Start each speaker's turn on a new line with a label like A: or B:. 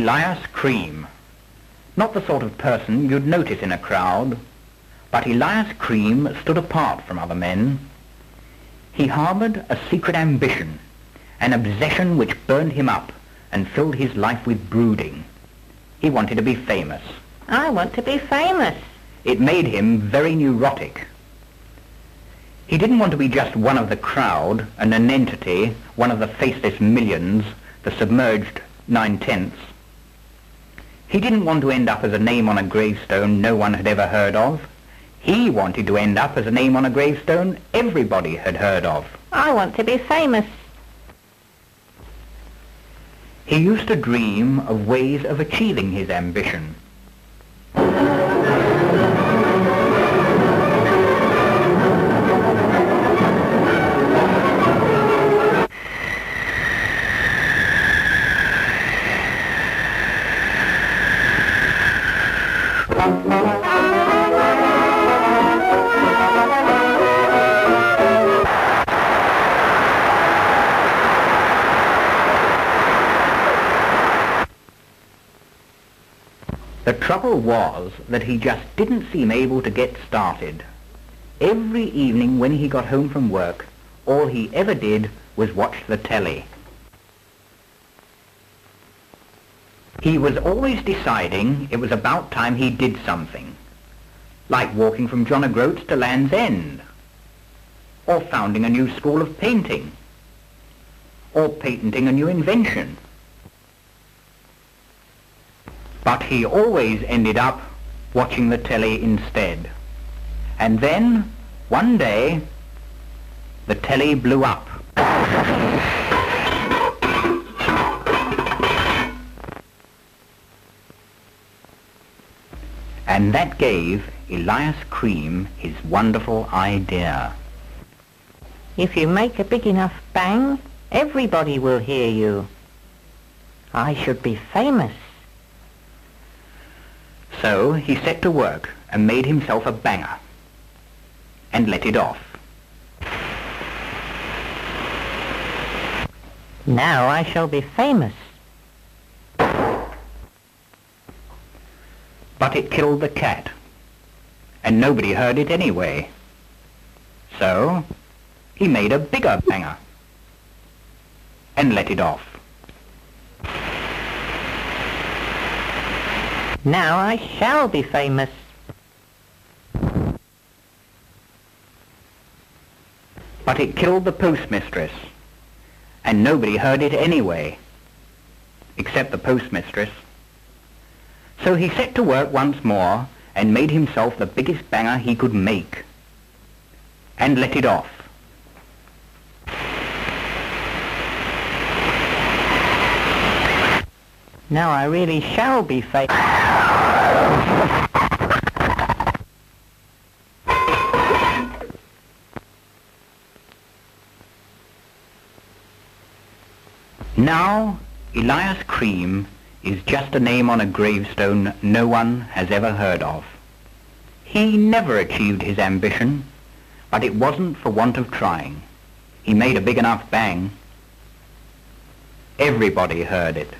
A: Elias Creem. Not the sort of person you'd notice in a crowd, but Elias Creem stood apart from other men. He harboured a secret ambition, an obsession which burned him up and filled his life with brooding. He wanted to be famous.
B: I want to be famous.
A: It made him very neurotic. He didn't want to be just one of the crowd, an nonentity, one of the faceless millions, the submerged 9/10. He didn't want to end up as a name on a gravestone no one had ever heard of. He wanted to end up as a name on a gravestone everybody had heard of.
B: I want to be famous.
A: He used to dream of ways of achieving his ambition. The trouble was that he just didn't seem able to get started. Every evening when he got home from work, all he ever did was watch the telly. He was always deciding it was about time he did something, like walking from John O'Groats to Land's End, or founding a new school of painting, or patenting a new invention. But he always ended up watching the telly instead. And then, one day, the telly blew up. And that gave Elias Creem his wonderful idea.
B: If you make a big enough bang, everybody will hear you. I should be famous.
A: So he set to work and made himself a banger and let it off.
B: Now I shall be famous.
A: But it killed the cat, and nobody heard it anyway. So he made a bigger banger and let it off.
B: Now I shall be famous.
A: But it killed the postmistress, and nobody heard it anyway, except the postmistress. So he set to work once more and made himself the biggest banger he could make, and let it off.
B: Now I really shall be famous.
A: Now, Elias Creem is just a name on a gravestone no one has ever heard of. He never achieved his ambition, but it wasn't for want of trying. He made a big enough bang. Everybody heard it.